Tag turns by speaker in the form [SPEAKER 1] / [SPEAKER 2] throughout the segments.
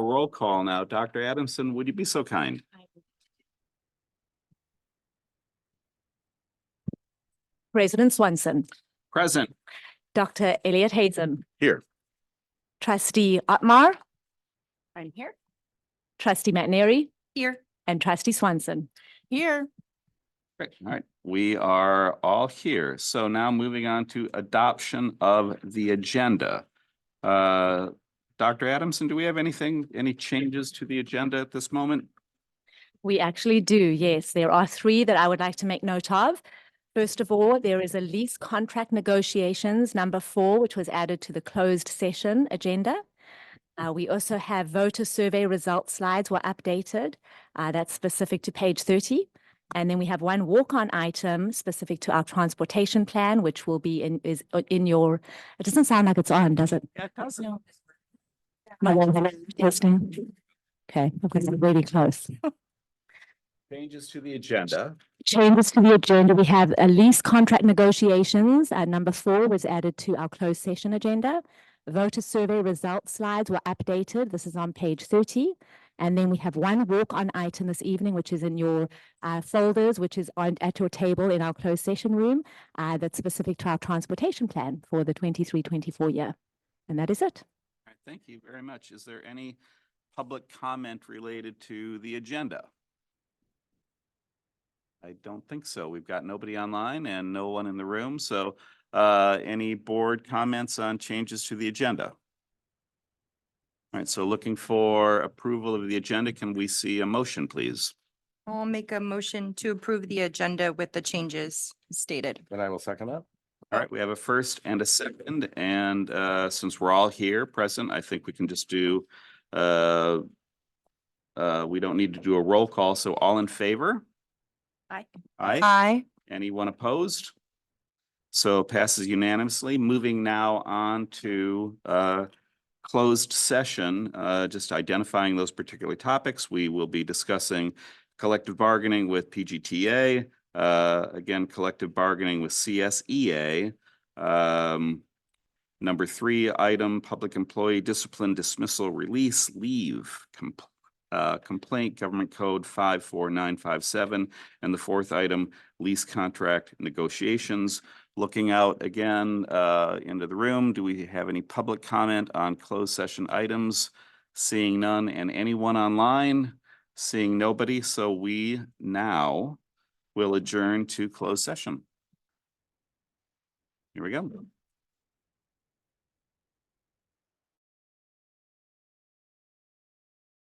[SPEAKER 1] a roll call now. Dr. Adamson, would you be so kind?
[SPEAKER 2] President Swanson,
[SPEAKER 1] Present.
[SPEAKER 2] Dr. Elliot Hazen,
[SPEAKER 1] Here.
[SPEAKER 2] Trustee Otmar,
[SPEAKER 3] I'm here.
[SPEAKER 2] Trustee McNary,
[SPEAKER 3] Here.
[SPEAKER 2] and Trustee Swanson.
[SPEAKER 3] Here.
[SPEAKER 1] Great. All right. We are all here. So now moving on to adoption of the agenda. Dr. Adamson, do we have any changes to the agenda at this moment?
[SPEAKER 2] We actually do, yes. There are three that I would like to make note of. First of all, there is a lease contract negotiations number 4, which was added to the closed session agenda. We also have voter survey results slides were updated. That's specific to page 30. And then we have one walk-on item specific to our transportation plan, which will be in your, it doesn't sound like it's on, does it?
[SPEAKER 1] Yeah, it does.
[SPEAKER 2] No. Testing. Okay, because I'm really close.
[SPEAKER 1] Changes to the agenda.
[SPEAKER 2] Changes to the agenda. We have a lease contract negotiations. Number 4 was added to our closed session agenda. Voter survey results slides were updated. This is on page 30. And then we have one walk-on item this evening, which is in your folders, which is at your table in our closed session room, that's specific to our transportation plan for the 23-24 year. And that is it.
[SPEAKER 1] All right, thank you very much. Is there any public comment related to the agenda? I don't think so. We've got nobody online and no one in the room. So any board comments on changes to the agenda? All right, so looking for approval of the agenda, can we see a motion, please?
[SPEAKER 3] I'll make a motion to approve the agenda with the changes stated.
[SPEAKER 4] And I will second that.
[SPEAKER 1] All right, we have a first and a second, and since we're all here present, I think we can just do, we don't need to do a roll call, so all in favor?
[SPEAKER 3] Aye.
[SPEAKER 1] Aye.
[SPEAKER 3] Aye.
[SPEAKER 1] Anyone opposed? So passes unanimously. Moving now on to closed session, just identifying those particular topics. We will be discussing collective bargaining with PGTA, again, collective bargaining with CSEA. Number 3 item, public employee discipline dismissal release leave complaint, government code 54957. And the 4th item, lease contract negotiations. Looking out again into the room, do we have any public comment on closed session items? Seeing none, and anyone online? Seeing nobody, so we now will adjourn to closed session. Here we go.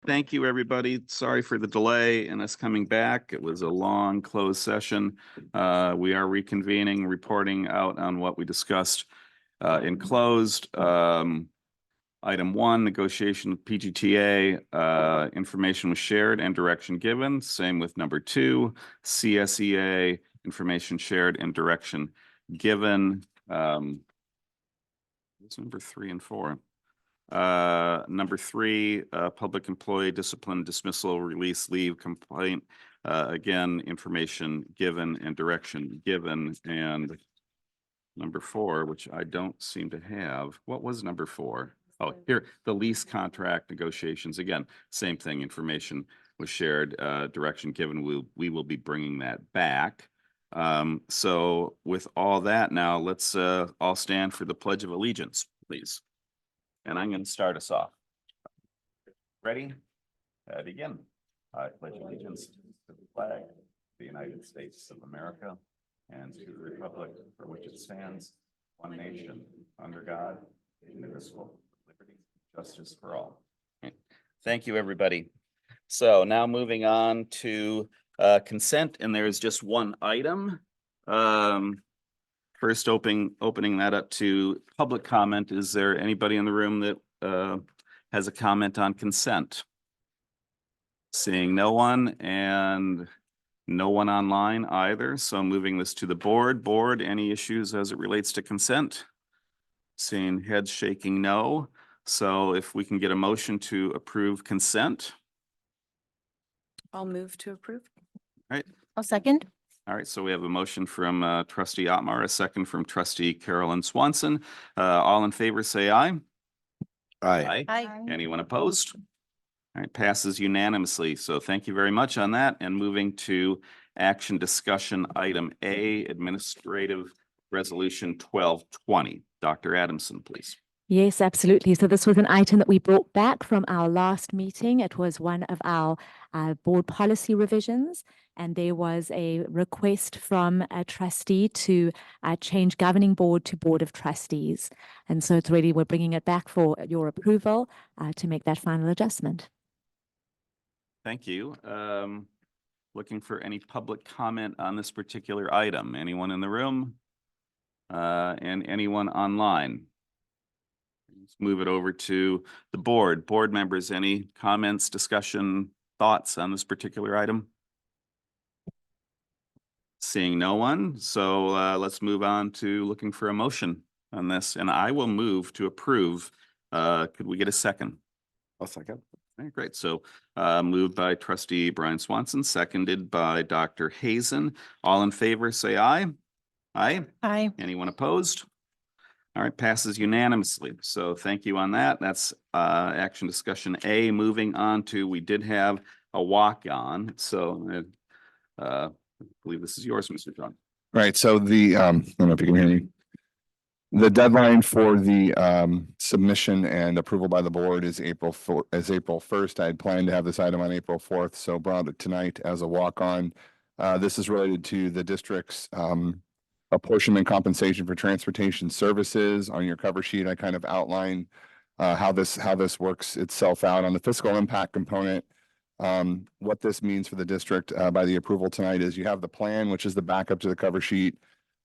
[SPEAKER 1] Thank you, everybody. Sorry for the delay in us coming back. It was a long closed session. We are reconvening, reporting out on what we discussed in closed. Item 1, negotiation with PGTA, information was shared and direction given. Same with number 2, CSEA, information shared and direction given. It's number 3 and 4. Number 3, public employee discipline dismissal release leave complaint. Again, information given and direction given. And number 4, which I don't seem to have. What was number 4? Oh, here, the lease contract negotiations. Again, same thing. Information was shared, direction given. We will be bringing that back. So with all that now, let's all stand for the Pledge of Allegiance, please. And I'm going to start us off. Ready? Begin. I pledge allegiance to the flag of the United States of America and to the republic for which it stands, one nation, under God, indivisible, liberty, justice for all. Thank you, everybody. So now moving on to consent, and there is just one item. First, opening that up to public comment. Is there anybody in the room that has a comment on consent? Seeing no one and no one online either. So moving this to the board. Board, any issues as it relates to consent? Seeing heads shaking no. So if we can get a motion to approve consent.
[SPEAKER 3] I'll move to approve.
[SPEAKER 1] All right.
[SPEAKER 3] I'll second.
[SPEAKER 1] All right, so we have a motion from trustee Otmar, a second from trustee Carolyn Swanson. All in favor, say aye.
[SPEAKER 4] Aye.
[SPEAKER 3] Aye.
[SPEAKER 1] Anyone opposed? All right, passes unanimously. So thank you very much on that. And moving to action discussion item A, Administrative Resolution 1220. Dr. Adamson, please.
[SPEAKER 2] Yes, absolutely. So this was an item that we brought back from our last meeting. It was one of our board policy revisions, and there was a request from a trustee to change governing board to board of trustees. And so it's really, we're bringing it back for your approval to make that final adjustment.
[SPEAKER 1] Thank you. Looking for any public comment on this particular item. Anyone in the room? And anyone online? Let's move it over to the board. Board members, any comments, discussion, thoughts on this particular item? Seeing no one, so let's move on to looking for a motion on this, and I will move to approve. Could we get a second?
[SPEAKER 4] I'll second.
[SPEAKER 1] All right, great. So moved by trustee Brian Swanson, seconded by Dr. Hazen. All in favor, say aye. Aye.
[SPEAKER 3] Aye.
[SPEAKER 1] Anyone opposed? All right, passes unanimously. So thank you on that. That's action discussion A. Moving on to, we did have a walk-on. So I believe this is yours, Mr. John.
[SPEAKER 4] Right, so the, I don't know if you can hear me. The deadline for the submission and approval by the board is April 1st. I had planned to have this item on April 4th, so brought it tonight as a walk-on. This is related to the district's apportionment compensation for transportation services. On your cover sheet, I kind of outline how this works itself out on the fiscal impact component. What this means for the district by the approval tonight is you have the plan, which is the backup to the cover sheet.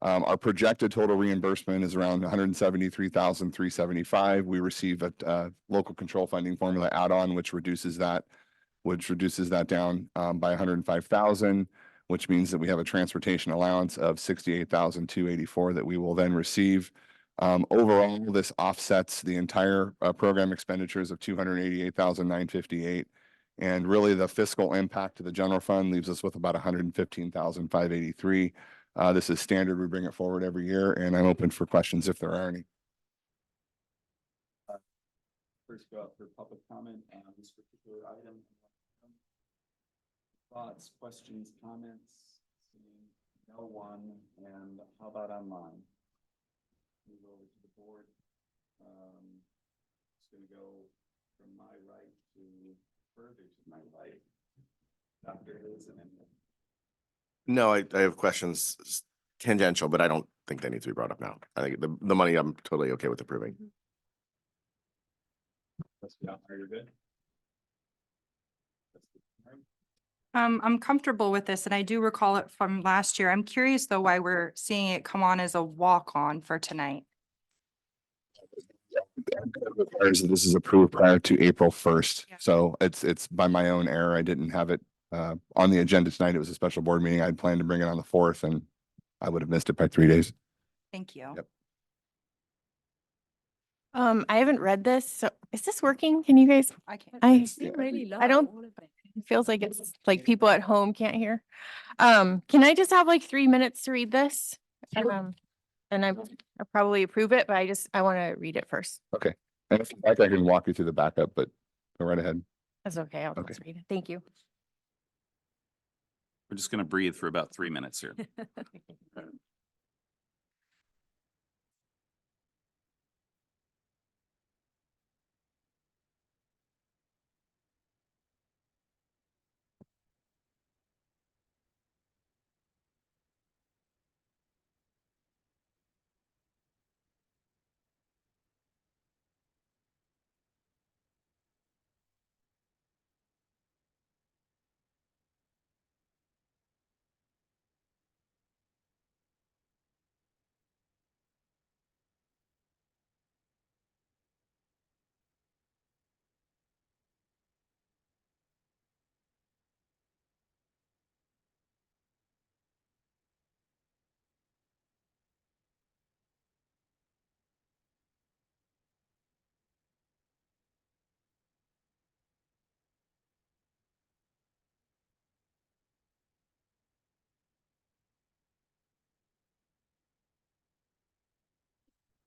[SPEAKER 4] Our projected total reimbursement is around $173,375. We receive a local control funding formula add-on, which reduces that down by $105,000, which means that we have a transportation allowance of $68,284 that we will then receive. Overall, this offsets the entire program expenditures of $288,958. And really the fiscal impact to the general fund leaves us with about $115,583. This is standard. We bring it forward every year, and I'm open for questions if there are any.
[SPEAKER 1] First go out for public comment on this particular item. Thoughts, questions, comments? Seeing no one, and how about online? Move over to the board. Just gonna go from my right to further to my right. Dr. Hazen.
[SPEAKER 5] No, I have questions tangential, but I don't think they need to be brought up now. I think the money I'm totally okay with approving.
[SPEAKER 1] Are you good?
[SPEAKER 3] I'm comfortable with this, and I do recall it from last year. I'm curious though why we're seeing it come on as a walk-on for tonight.
[SPEAKER 4] Requires that this is approved prior to April 1st.
[SPEAKER 3] Yeah.
[SPEAKER 4] So it's by my own error. I didn't have it on the agenda tonight. It was a special board meeting. I'd planned to bring it on the 4th, and I would have missed it by 3 days.
[SPEAKER 3] Thank you.
[SPEAKER 4] Yep.
[SPEAKER 6] I haven't read this, so is this working? Can you guys,
[SPEAKER 3] I can't.
[SPEAKER 6] I
[SPEAKER 2] Really low.
[SPEAKER 6] I don't- it feels like it's like people at home can't hear. Can I just have like 3 minutes to read this? And I'll probably approve it, but I want to read it first.
[SPEAKER 4] Okay. And if you'd like, I can walk you through the backup, but go right ahead.
[SPEAKER 6] That's okay. I'll
[SPEAKER 4] Okay.
[SPEAKER 6] just read it. Thank you.
[SPEAKER 1] We're just gonna breathe for about 3 minutes here.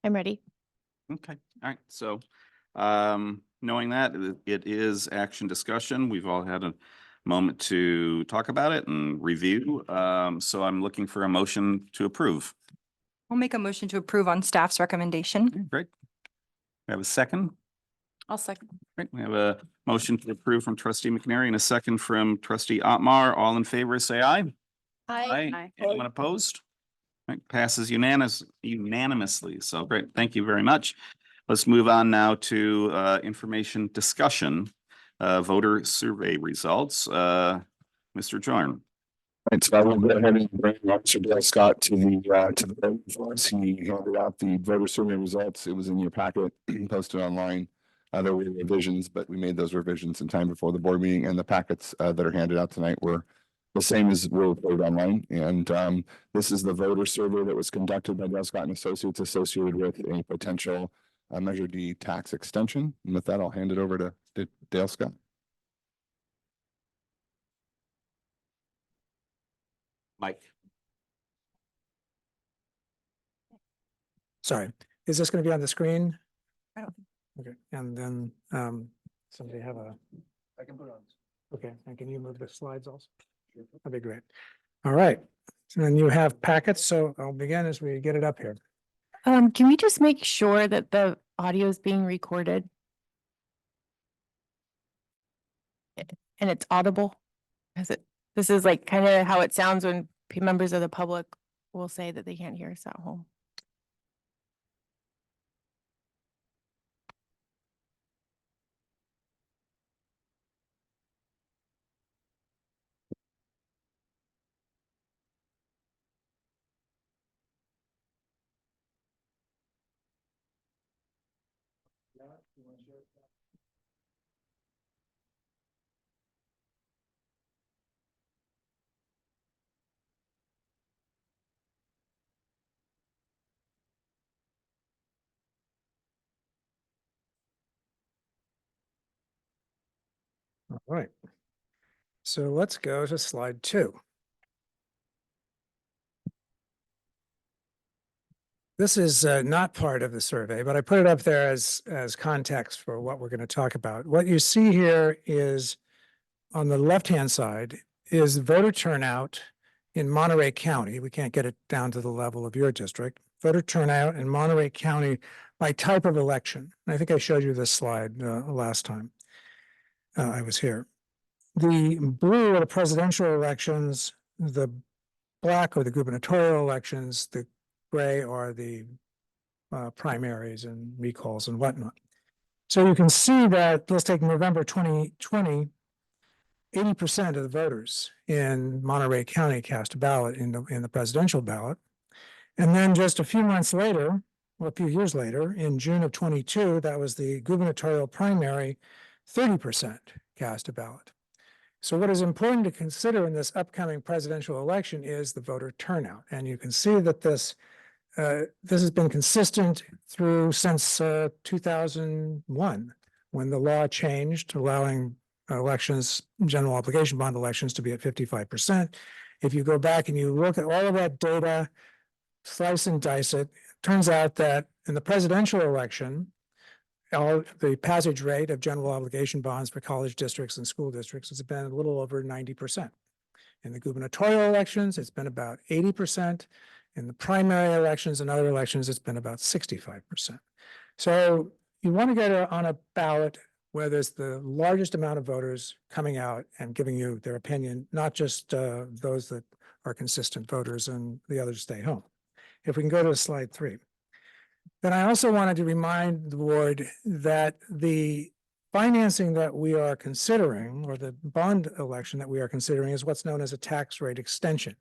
[SPEAKER 6] I'm ready.
[SPEAKER 1] Okay, all right, so, knowing that it is action discussion. We've all had a moment to talk about it and review. So I'm looking for a motion to approve.
[SPEAKER 3] I'll make a motion to approve on staff's recommendation.
[SPEAKER 1] Okay, great. We have a second.
[SPEAKER 3] I'll second.
[SPEAKER 1] Great. We have a motion to approve from trustee McNary and a second from trustee Otmar. All in favor, say aye.
[SPEAKER 3] Aye.
[SPEAKER 1] Anyone opposed? Right, passes unanimously. So great. Thank you very much. Let's move on now to information discussion, voter survey results. Mr. Jorn.
[SPEAKER 4] Right, so I will go ahead and bring Officer Dale Scott to the vote for us. He handed out the voter survey results. It was in your packet, posted online. There were revisions, but we made those revisions in time before the board meeting, and the packets that are handed out tonight were the same as were reported online. And this is the voter survey that was conducted by Dale Scott and Associates associated with a potential Measure D tax extension. And with that, I'll hand it over to Dale Scott.
[SPEAKER 1] Mike.
[SPEAKER 7] Sorry, is this going to be on the screen?
[SPEAKER 3] I don't
[SPEAKER 7] Okay, and then somebody have a. I can put it on. Okay, and can you move the slides also? That'd be great. All right, so then you have packets, so I'll begin as we get it up here.
[SPEAKER 6] Can we just make sure that the audio is being recorded? And it's audible? This is like kind of how it sounds when members of the public will say that they can't hear us at home.
[SPEAKER 7] All right. So let's go to slide 2. This is not part of the survey, but I put it up there as context for what we're going to talk about. What you see here is on the left-hand side is voter turnout in Monterey County. We can't get it down to the level of your district. Voter turnout in Monterey County by type of election. I think I showed you this slide last time I was here. The blue are the presidential elections, the black are the gubernatorial elections, the gray are the primaries and recalls and whatnot. So you can see that, let's take November 2020, 80% of the voters in Monterey County cast a ballot in the presidential ballot. And then just a few months later, well, a few years later, in June of 22, that was the gubernatorial primary, 30% cast a ballot. So what is important to consider in this upcoming presidential election is the voter turnout. And you can see that this has been consistent since 2001, when the law changed, allowing elections, general obligation bond elections, to be at 55%. If you go back and you look at all of that data, slice and dice it, turns out that in the presidential election, the passage rate of general obligation bonds for college districts and school districts has been a little over 90%. In the gubernatorial elections, it's been about 80%. In the primary elections and other elections, it's been about 65%. So you want to get on a ballot where there's the largest amount of voters coming out and giving you their opinion, not just those that are consistent voters and the others stay home. If we can go to slide 3. Then I also wanted to remind the board that the financing that we are considering, or the bond election that we are considering, is what's known as a tax rate extension.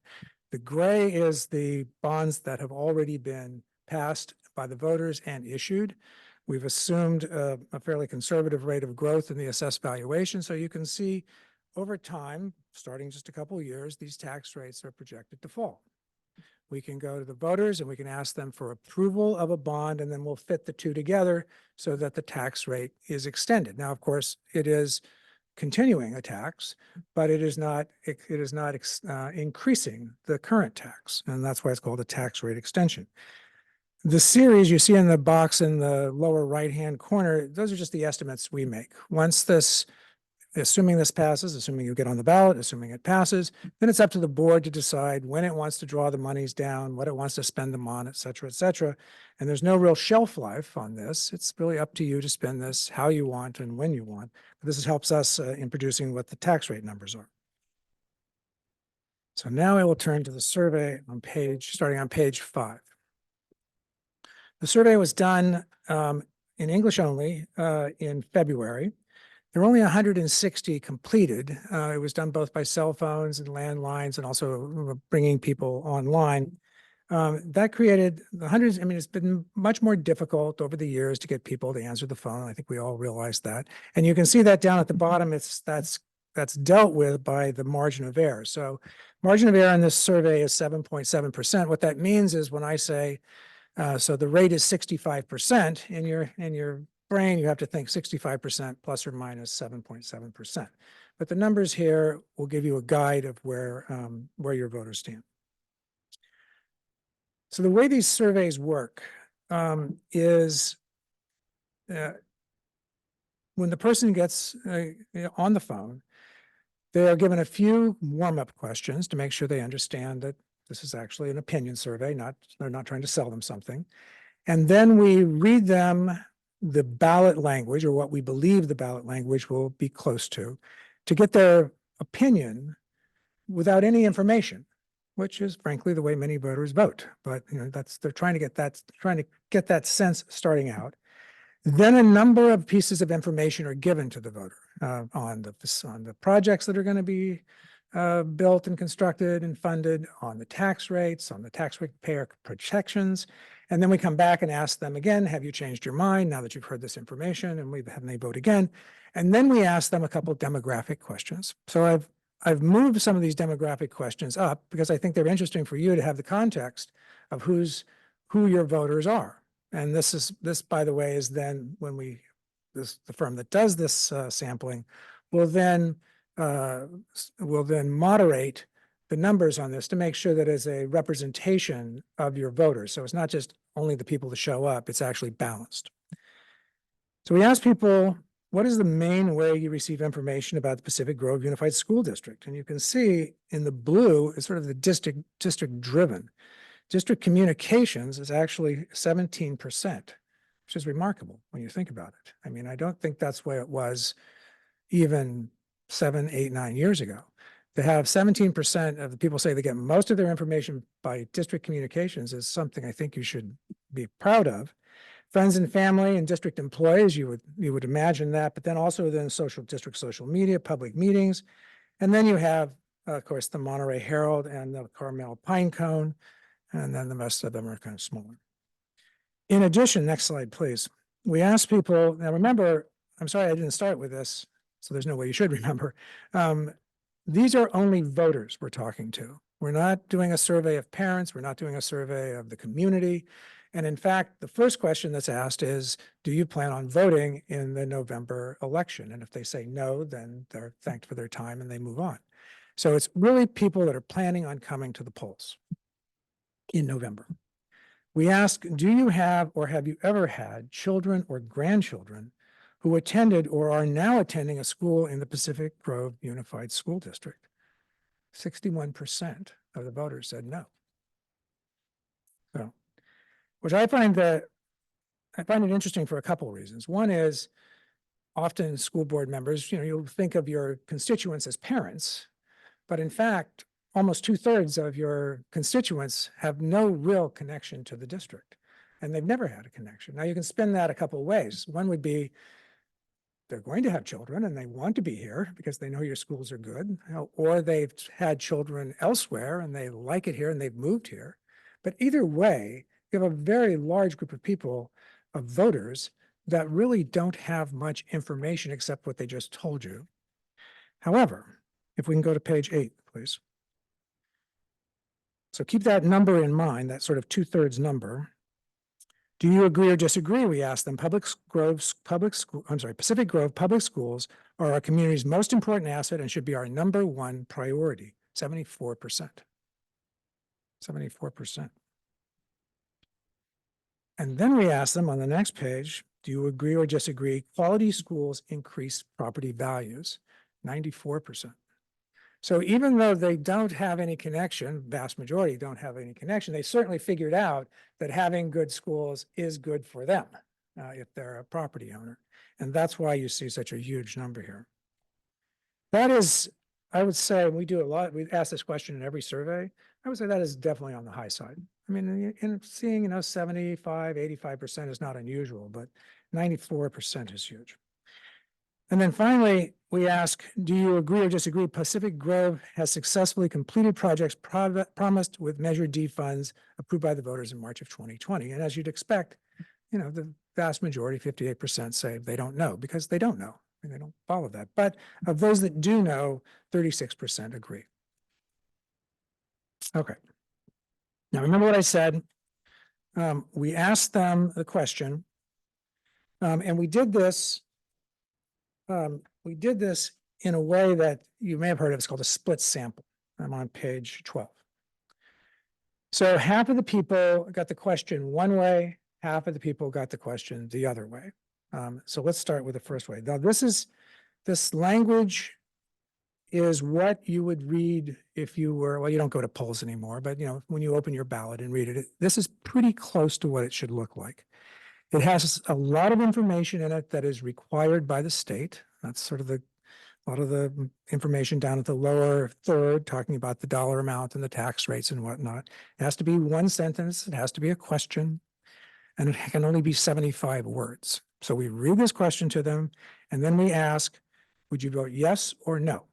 [SPEAKER 7] The gray is the bonds that have already been passed by the voters and issued. We've assumed a fairly conservative rate of growth in the assessed valuation. So you can see over time, starting just a couple of years, these tax rates are projected to fall. We can go to the voters and we can ask them for approval of a bond, and then we'll fit the two together so that the tax rate is extended. Now, of course, it is continuing a tax, but it is not increasing the current tax, and that's why it's called a tax rate extension. The series you see in the box in the lower right-hand corner, those are just the estimates we make. Once this, assuming this passes, assuming you get on the ballot, assuming it passes, then it's up to the board to decide when it wants to draw the monies down, what it wants to spend them on, et cetera, et cetera. And there's no real shelf life on this. It's really up to you to spend this how you want and when you want. This helps us in producing what the tax rate numbers are. So now I will turn to the survey on starting on page 5. The survey was done in English only in February. There were only 160 completed. It was done both by cell phones and landlines and also bringing people online. That created the hundreds. I mean, it's been much more difficult over the years to get people to answer the phone. I think we all realize that. And you can see that down at the bottom, that's dealt with by the margin of error. So margin of error in this survey is 7.7%. What that means is when I say, so the rate is 65%, in your brain, you have to think 65% plus or minus 7.7%. But the numbers here will give you a guide of where your voters stand. So the way these surveys work is when the person gets on the phone, they are given a few warm-up questions to make sure they understand that this is actually an opinion survey, they're not trying to sell them something. And then we read them the ballot language, or what we believe the ballot language will be close to get their opinion without any information, which is frankly the way many voters vote. But they're trying to get that sense starting out. Then a number of pieces of information are given to the voter on the projects that are going to be built and constructed and funded, on the tax rates, on the tax payer protections. And then we come back and ask them again, have you changed your mind now that you've heard this information? And we have them vote again. And then we ask them a couple of demographic questions. So I've moved some of these demographic questions up because I think they're interesting for you to have the context of who your voters are. And this, by the way, is then when the firm that does this sampling will then moderate the numbers on this to make sure that it's a representation of your voters. So it's not just only the people that show up, it's actually balanced. So we asked people, what is the main way you receive information about the Pacific Grove Unified School District? And you can see in the blue is sort of the district driven. District communications is actually 17%, which is remarkable when you think about it. I mean, I don't think that's where it was even 7, 8, 9 years ago. To have 17% of the people say they get most of their information by district communications is something I think you should be proud of. Friends and family and district employees, you would imagine that, but then also district social media, public meetings. And then you have, of course, the Monterey Herald and the Carmel Pinecone, and then the rest of them are kind of smaller. In addition, next slide, please. We asked people, now remember, I'm sorry I didn't start with this, so there's no way you should remember. These are only voters we're talking to. We're not doing a survey of parents. We're not doing a survey of the community. And in fact, the first question that's asked is, do you plan on voting in the November election? And if they say no, then they're thanked for their time and they move on. So it's really people that are planning on coming to the polls in November. We ask, do you have or have you ever had children or grandchildren who attended or are now attending a school in the Pacific Grove Unified School District? 61% of the voters said no. So, which I find it interesting for a couple of reasons. One is often school board members, you'll think of your constituents as parents, but in fact, almost 2/3 of your constituents have no real connection to the district, and they've never had a connection. Now you can spin that a couple of ways. One would be they're going to have children and they want to be here because they know your schools are good, or they've had children elsewhere and they like it here and they've moved here. But either way, you have a very large group of people, of voters, that really don't have much information except what they just told you. However, if we can go to page 8, please. So keep that number in mind, that sort of 2/3 number. Do you agree or disagree? We asked them. Pacific Grove Public Schools are our community's most important asset and should be our #1 priority. 74%. 74%. And then we ask them on the next page, do you agree or disagree? Quality schools increase property values, 94%. So even though they don't have any connection, vast majority don't have any connection, they certainly figured out that having good schools is good for them if they're a property owner. And that's why you see such a huge number here. That is, I would say, we do a lot, we ask this question in every survey. I would say that is definitely on the high side. I mean, in seeing, 75, 85% is not unusual, but 94% is huge. And then finally, we ask, do you agree or disagree Pacific Grove has successfully completed projects promised with Measure D funds approved by the voters in March of 2020? And as you'd expect, the vast majority, 58%, say they don't know because they don't know and they don't follow that. But of those that do know, 36% agree. Okay. Now, remember what I said. We asked them the question, and we did this in a way that you may have heard of. It's called a split sample. I'm on page 12. So half of the people got the question one way, half of the people got the question the other way. So let's start with the first way. Now, this language is what you would read if you were, well, you don't go to polls anymore, but when you open your ballot and read it, this is pretty close to what it should look like. It has a lot of information in it that is required by the state. That's sort of a lot of the information down at the lower third, talking about the dollar amount and the tax rates and whatnot. It has to be one sentence. It has to be a question, and it can only be 75 words. So we read this question to them, and then we ask, would you vote yes or no?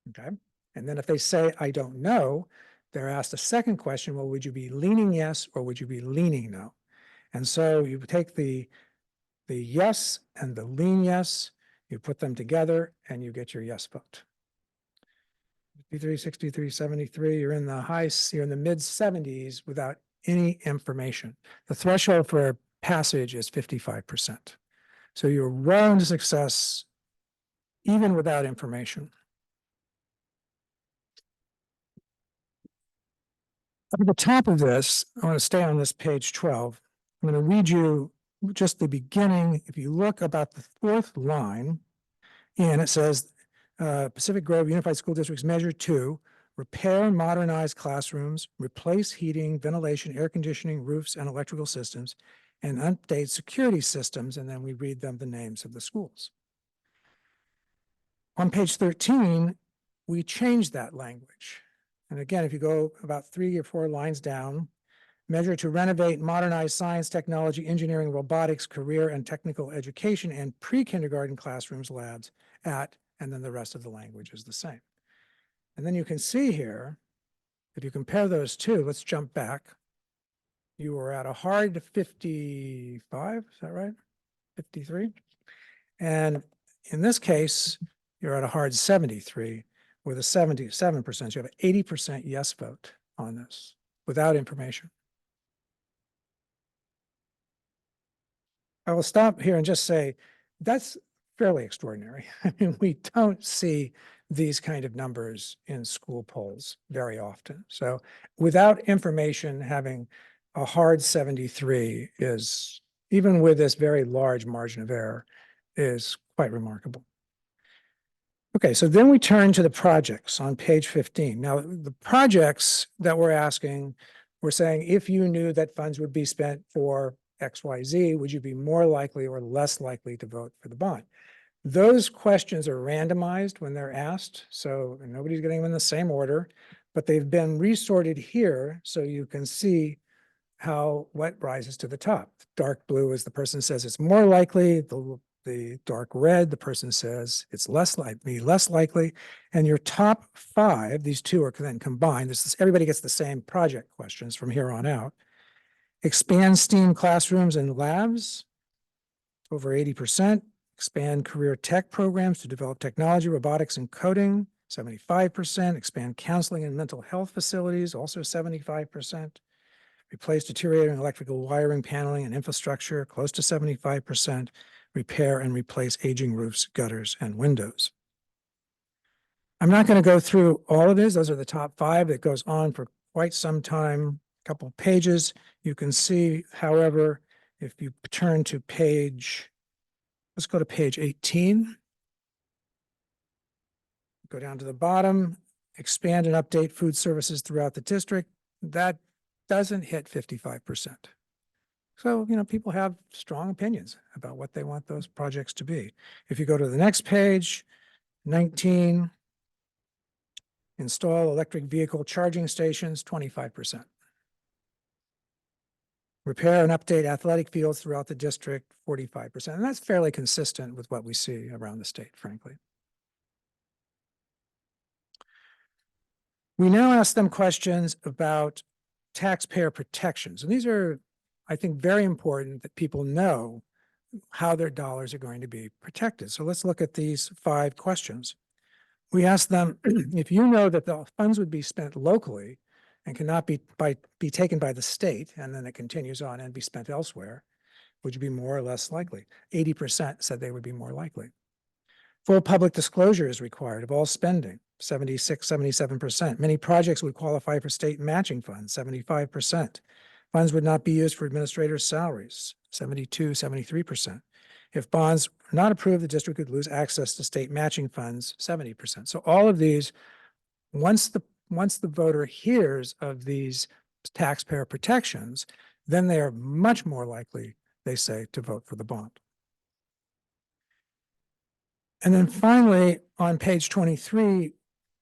[SPEAKER 7] Okay. And then if they say, I don't know, they're asked a second question, well, would you be leaning yes or would you be leaning no? And so you take the yes and the lean yes, you put them together and you get your yes vote. 53, 63, 73, you're in the mid 70s without any information. The threshold for passage is 55%. So you're well into success even without information. At the top of this, I want to stay on this page 12. I'm going to read you just the beginning. If you look about the fourth line, and it says, Pacific Grove Unified School District's Measure 2, repair and modernize classrooms, replace heating, ventilation, air conditioning, roofs, and electrical systems, and update security systems. And then we read them the names of the schools. On page 13, we changed that language. And again, if you go about 3 or 4 lines down, measure to renovate, modernize science, technology, engineering, robotics, career and technical education, and pre-kindergarten classrooms, labs at, and then the rest of the language is the same. And then you can see here, if you compare those two, let's jump back. You were at a hard 55, is that right? 53. And in this case, you're at a hard 73. With a 77%, you have an 80% yes vote on this without information. I will stop here and just say that's fairly extraordinary. I mean, we don't see these kind of numbers in school polls very often. So without information, having a hard 73 is, even with this very large margin of error, is quite remarkable. Okay, so then we turn to the projects on page 15. Now, the projects that we're asking, we're saying, if you knew that funds would be spent for XYZ, would you be more likely or less likely to vote for the bond? Those questions are randomized when they're asked, so nobody's getting them in the same order, but they've been resorted here so you can see what rises to the top. Dark blue is the person says it's more likely, the dark red, the person says it's less likely, and your top 5, these two are then combined. Everybody gets the same project questions from here on out. Expand STEAM classrooms and labs, over 80%. Expand career tech programs to develop technology, robotics, and coding, 75%. Expand counseling and mental health facilities, also 75%. Replace deteriorating electrical wiring, paneling, and infrastructure, close to 75%. Repair and replace aging roofs, gutters, and windows. I'm not going to go through all of these. Those are the top 5. It goes on for quite some time. couple pages. You can see, however, if you turn to page, let's go to page 18. Go down to the bottom, expand and update food services throughout the district. That doesn't hit 55%. So, people have strong opinions about what they want those projects to be. If you go to the next page, 19, install electric vehicle charging stations, 25%. Repair and update athletic fields throughout the district, 45%. And that's fairly consistent with what we see around the state, frankly. We now ask them questions about taxpayer protections. And these are, I think, very important that people know how their dollars are going to be protected. So let's look at these 5 questions. We ask them, if you know that the funds would be spent locally and cannot be taken by the state, and then it continues on and be spent elsewhere, would you be more or less likely? 80% said they would be more likely. Full public disclosure is required of all spending, 76, 77%. Many projects would qualify for state matching funds, 75%. Funds would not be used for administrators' salaries, 72, 73%. If bonds are not approved, the district could lose access to state matching funds, 70%. So all of these, once the voter hears of these taxpayer protections, then they are much more likely, they say, to vote for the bond. And then finally, on page 23,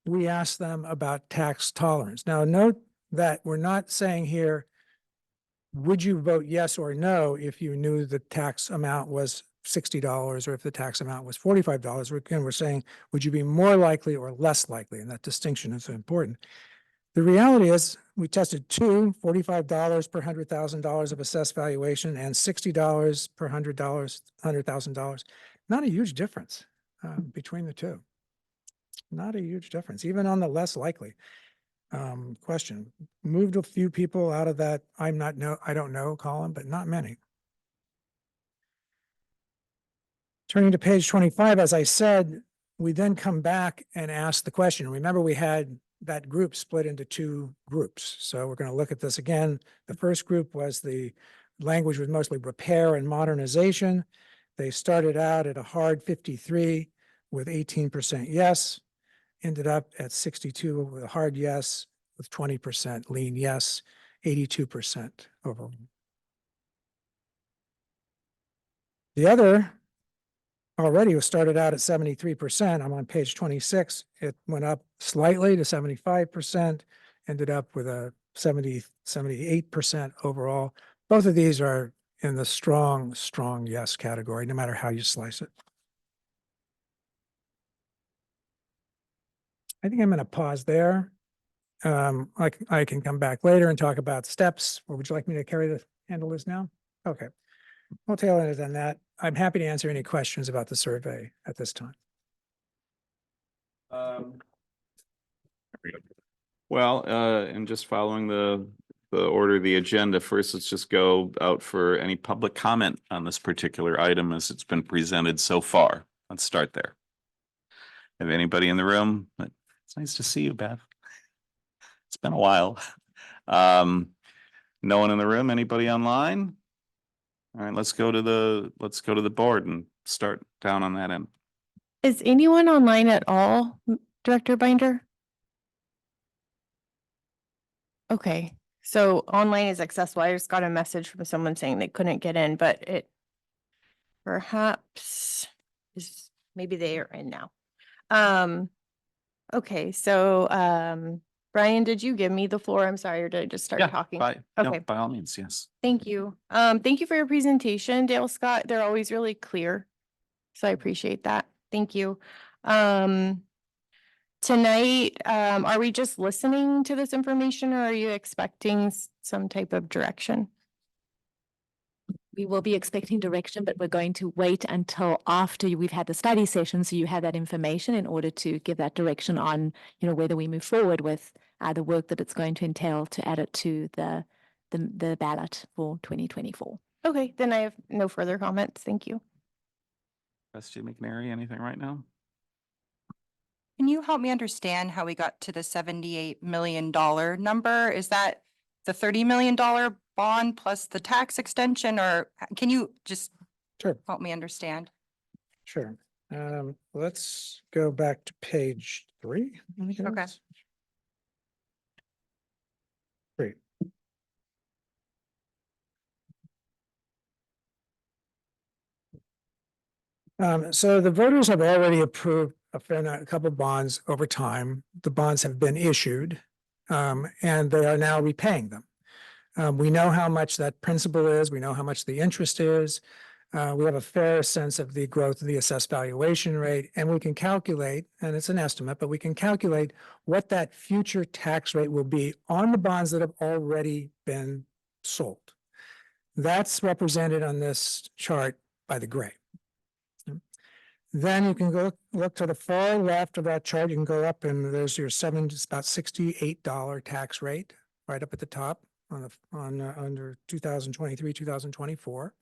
[SPEAKER 7] we ask them about tax tolerance. Now, note that we're not saying here, would you vote yes or no if you knew the tax amount was $60 or if the tax amount was $45? Again, we're saying, would you be more likely or less likely? And that distinction is important. The reality is we tested $45 per $100,000 of assessed valuation and $60 per $100,000. Not a huge difference between the two. Not a huge difference, even on the less likely question. Moved a few people out of that I don't know column, but not many. Turning to page 25, as I said, we then come back and ask the question. Remember, we had that group split into 2 groups. So we're going to look at this again. The first group was the language was mostly repair and modernization. They started out at a hard 53 with 18% yes, ended up at 62 with a hard yes, with 20% lean yes, 82% overall. The other already was started out at 73%. I'm on page 26. It went up slightly to 75%, ended up with a 78% overall. Both of these are in the strong yes category, no matter how you slice it. I think I'm going to pause there. I can come back later and talk about steps, or would you like me to handle this now? Okay. We'll tail it on that. I'm happy to answer any questions about the survey at this time.
[SPEAKER 1] Well, and just following the order of the agenda, first, let's just go out for any public comment on this particular item as it's been presented so far. Let's start there. Have anybody in the room? It's nice to see you, Beth. It's been a while. No one in the room? Anybody online? All right, let's go to the board and start down on that end.
[SPEAKER 6] Is anyone online at all, Director Binder? Okay, so online is accessible. I just got a message from someone saying they couldn't get in, but it perhaps is, maybe they are in now. Okay, so Brian, did you give me the floor? I'm sorry, or did I just start talking?
[SPEAKER 1] No, by all means, yes.
[SPEAKER 6] Thank you. Thank you for your presentation, Dale Scott. They're always really clear. So I appreciate that. Thank you. Tonight, are we just listening to this information, or are you expecting some type of direction?
[SPEAKER 2] We will be expecting direction, but we're going to wait until after we've had the study session, so you have that information in order to give that direction on, whether we move forward with the work that it's going to entail to add it to the ballot for 2024.
[SPEAKER 6] Okay, then I have no further comments. Thank you.
[SPEAKER 1] Trustee McNary, anything right now?
[SPEAKER 3] Can you help me understand how we got to the $78 million number? Is that the $30 million bond plus the tax extension, or can you just
[SPEAKER 7] Sure,
[SPEAKER 3] help me understand?
[SPEAKER 7] sure. Let's go back to page 3. I think it
[SPEAKER 3] Okay.
[SPEAKER 7] is. Great. So the voters have already approved a couple of bonds over time. The bonds have been issued, and they are now repaying them. We know how much that principal is. We know how much the interest is. We have a fair sense of the growth of the assessed valuation rate, and we can calculate, and it's an estimate, but we can calculate what that future tax rate will be on the bonds that have already been sold. That's represented on this chart by the gray. Then you can go look to the far left of that chart. You can go up and there's your it's about $68 tax rate right up at the top under 2023, 2024.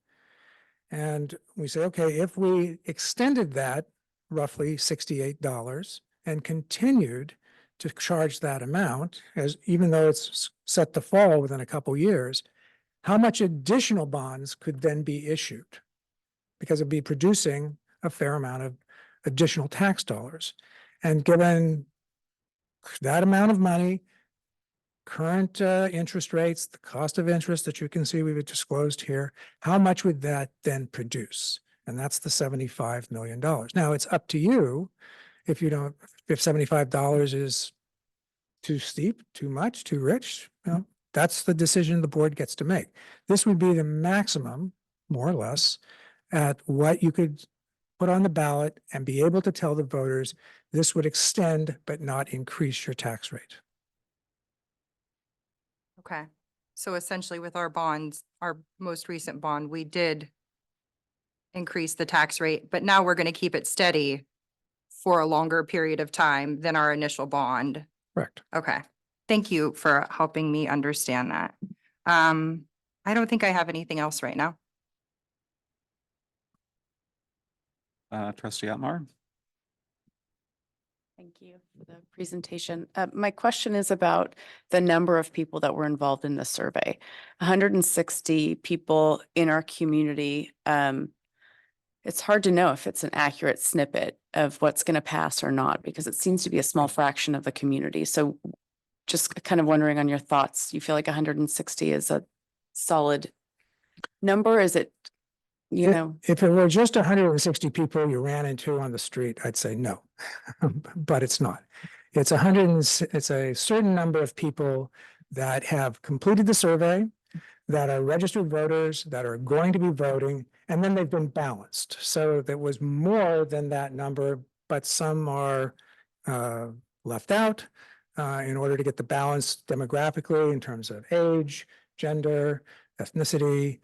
[SPEAKER 7] And we say, okay, if we extended that roughly $68 and continued to charge that amount, as even though it's set to fall within a couple years, how much additional bonds could then be issued? Because it'd be producing a fair amount of additional tax dollars. And given that amount of money, current interest rates, the cost of interest that you can see we've disclosed here, how much would that then produce? And that's the $75 million. Now it's up to you if $75 is too steep, too much, too rich, that's the decision the board gets to make. This would be the maximum, more or less, at what you could put on the ballot and be able to tell the voters this would extend but not increase your tax rate.
[SPEAKER 3] Okay. So essentially with our bonds, our most recent bond, we did increase the tax rate, but now we're going to keep it steady for a longer period of time than our initial bond.
[SPEAKER 7] Correct.
[SPEAKER 3] Okay. Thank you for helping me understand that. I don't think I have anything else right now.
[SPEAKER 1] Trustee Atmar?
[SPEAKER 8] Thank you for the presentation. My question is about the number of people that were involved in the survey. 160 people in our community. It's hard to know if it's an accurate snippet of what's going to pass or not, because it seems to be a small fraction of the community. So just kind of wondering on your thoughts. You feel like 160 is a solid number? Is it, you know?
[SPEAKER 7] If it were just 160 people you ran into on the street, I'd say no, but it's not. It's a certain number of people that have completed the survey, that are registered voters, that are going to be voting, and then they've been balanced. So there was more than that number, but some are left out in order to get the balance demographically in terms of age, gender, ethnicity,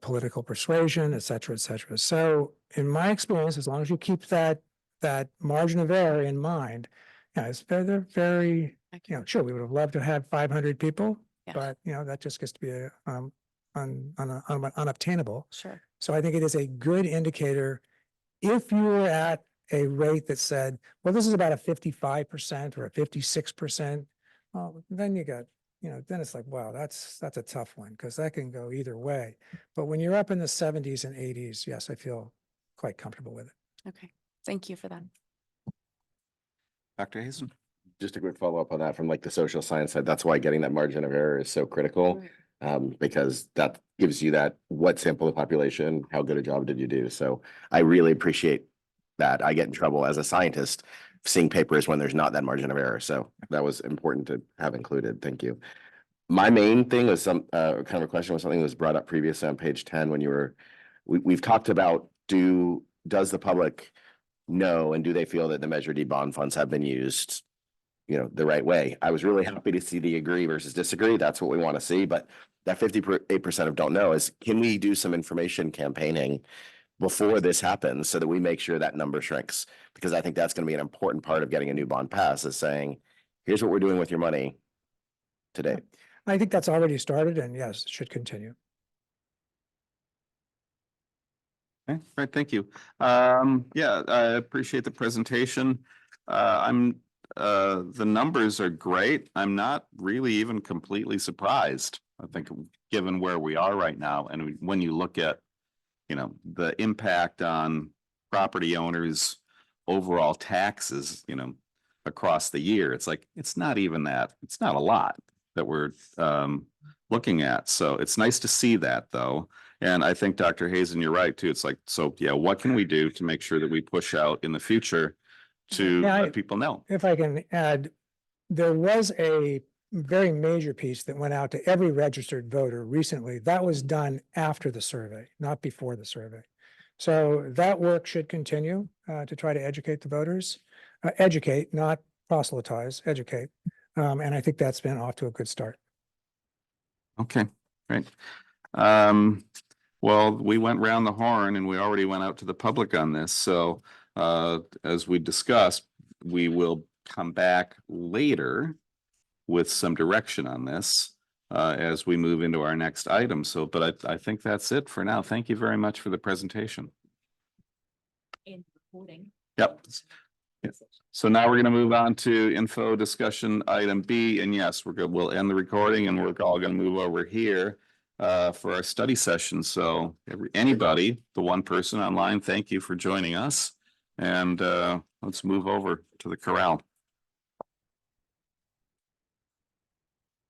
[SPEAKER 7] political persuasion, et cetera, et cetera. So in my experience, as long as you keep that margin of error in mind, it's they're very, sure, we would have loved to have 500 people,
[SPEAKER 8] Yeah.
[SPEAKER 7] but that just gets to be unobtainable.
[SPEAKER 8] Sure.
[SPEAKER 7] So I think it is a good indicator if you were at a rate that said, well, this is about a 55% or a 56%, well, then you got, then it's like, wow, that's a tough one because that can go either way. But when you're up in the 70s and 80s, yes, I feel quite comfortable with it.
[SPEAKER 8] Okay. Thank you for that.
[SPEAKER 1] Dr. Hazen?
[SPEAKER 5] Just a quick follow-up on that from like the social science side. That's why getting that margin of error is so critical. Because that gives you that what sample of population, how good a job did you do? So I really appreciate that. I get in trouble as a scientist seeing papers when there's not that margin of error. So that was important to have included. Thank you. My main thing was some kind of a question was something that was brought up previously on page 10 when we've talked about does the public know and do they feel that the Measure D bond funds have been used the right way? I was really happy to see the agree versus disagree. That's what we want to see. But that 58% of don't know is, can we do some information campaigning before this happens so that we make sure that number shrinks? Because I think that's going to be an important part of getting a new bond pass is saying, here's what we're doing with your money today.
[SPEAKER 7] I think that's already started and yes, it should continue.
[SPEAKER 1] Okay, great, thank you. Yeah, I appreciate the presentation. I'm the numbers are great. I'm not really even completely surprised. I think given where we are right now, and when you look at, you know, the impact on property owners' overall taxes, you know, across the year, it's like, it's not even that, it's not a lot that we're looking at. So it's nice to see that, though. And I think Dr. Hazen, you're right too. It's like, so yeah, what can we do to make sure that we push out in the future to
[SPEAKER 7] Yeah,
[SPEAKER 1] let people know?
[SPEAKER 7] If I can add, there was a very major piece that went out to every registered voter recently. That was done after the survey, not before the survey. So that work should continue to try to educate the voters, educate, not proselytize, educate. And I think that's been off to a good start.
[SPEAKER 1] Okay, great. Well, we went round the horn and we already went out to the public on this. So as we discussed, we will come back later with some direction on this as we move into our next item. So, but I think that's it for now. Thank you very much for the presentation.
[SPEAKER 2] In recording.
[SPEAKER 1] Yep. Yeah. So now we're going to move on to info discussion item B, and yes, we're good. We'll end the recording and we're all going to move over here for our study session. So anybody, the one person online, thank you for joining us. And let's move over to the corral.